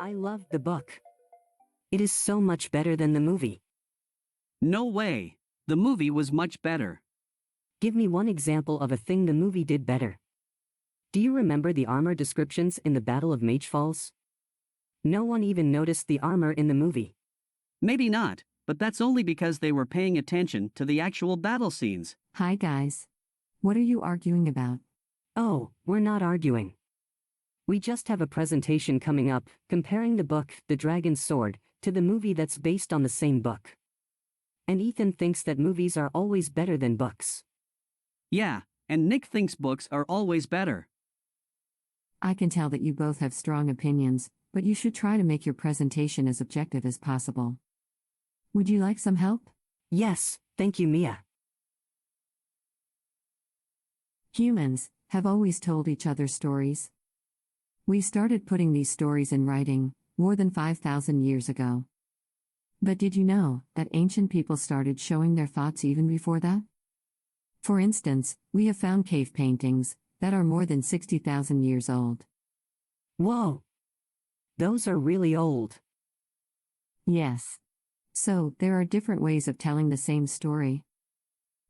I loved the book. It is so much better than the movie. No way. The movie was much better. Give me one example of a thing the movie did better. Do you remember the armor descriptions in the Battle of Mage Falls? No one even noticed the armor in the movie. Maybe not, but that's only because they were paying attention to the actual battle scenes. Hi guys. What are you arguing about? Oh, we're not arguing. We just have a presentation coming up, comparing the book, The Dragon's Sword, to the movie that's based on the same book. And Ethan thinks that movies are always better than books. Yeah, and Nick thinks books are always better. I can tell that you both have strong opinions, but you should try to make your presentation as objective as possible. Would you like some help? Yes, thank you, Mia. Humans have always told each other stories. We started putting these stories in writing more than 5,000 years ago. But did you know that ancient people started showing their thoughts even before that? For instance, we have found cave paintings that are more than 60,000 years old. Whoa! Those are really old. Yes. So, there are different ways of telling the same story.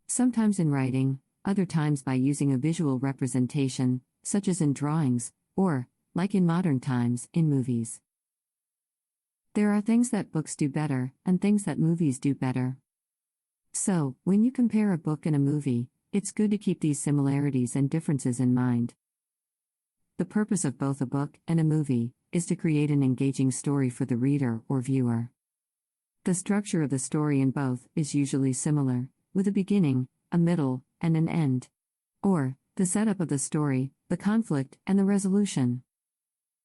Sometimes in writing, other times by using a visual representation, such as in drawings, or, like in modern times, in movies. There are things that books do better, and things that movies do better. So, when you compare a book and a movie, it's good to keep these similarities and differences in mind. The purpose of both a book and a movie is to create an engaging story for the reader or viewer. The structure of the story in both is usually similar, with a beginning, a middle, and an end. Or, the setup of the story, the conflict, and the resolution.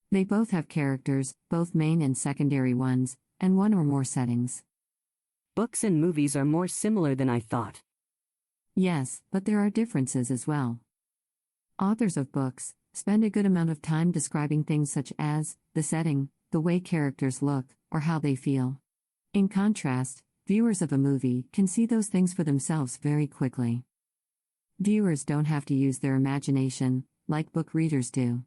They both have characters, both main and secondary ones, and one or more settings. Books and movies are more similar than I thought. Yes, but there are differences as well. Authors of books spend a good amount of time describing things such as the setting, the way characters look, or how they feel. In contrast, viewers of a movie can see those things for themselves very quickly. Viewers don't have to use their imagination, like book readers do.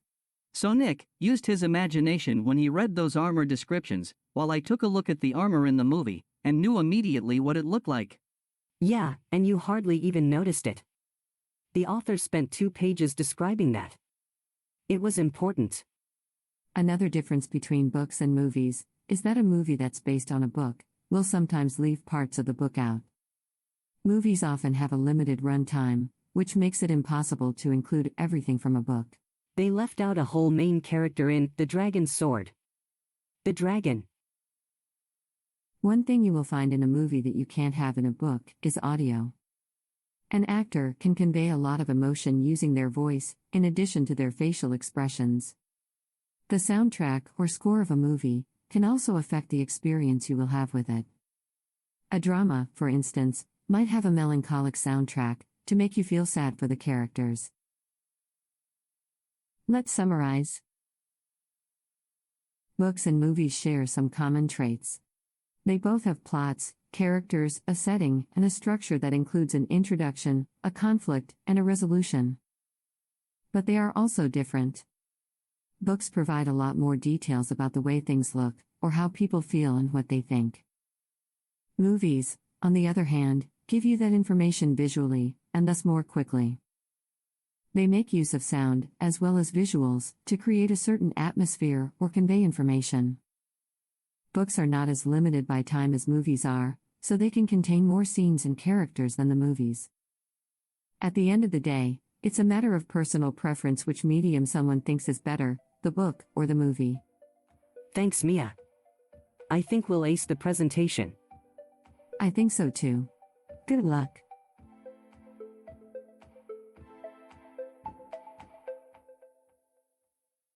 So Nick used his imagination when he read those armor descriptions, while I took a look at the armor in the movie, and knew immediately what it looked like. Yeah, and you hardly even noticed it. The author spent 2 pages describing that. It was important. Another difference between books and movies is that a movie that's based on a book will sometimes leave parts of the book out. Movies often have a limited run time, which makes it impossible to include everything from a book. They left out a whole main character in The Dragon's Sword. The dragon. One thing you will find in a movie that you can't have in a book is audio. An actor can convey a lot of emotion using their voice, in addition to their facial expressions. The soundtrack or score of a movie can also affect the experience you will have with it. A drama, for instance, might have a melancholic soundtrack to make you feel sad for the characters. Let's summarize. Books and movies share some common traits. They both have plots, characters, a setting, and a structure that includes an introduction, a conflict, and a resolution. But they are also different. Books provide a lot more details about the way things look, or how people feel and what they think. Movies, on the other hand, give you that information visually, and thus more quickly. They make use of sound, as well as visuals, to create a certain atmosphere or convey information. Books are not as limited by time as movies are, so they can contain more scenes and characters than the movies. At the end of the day, it's a matter of personal preference which medium someone thinks is better, the book or the movie. Thanks, Mia. I think we'll ace the presentation. I think so too. Good luck.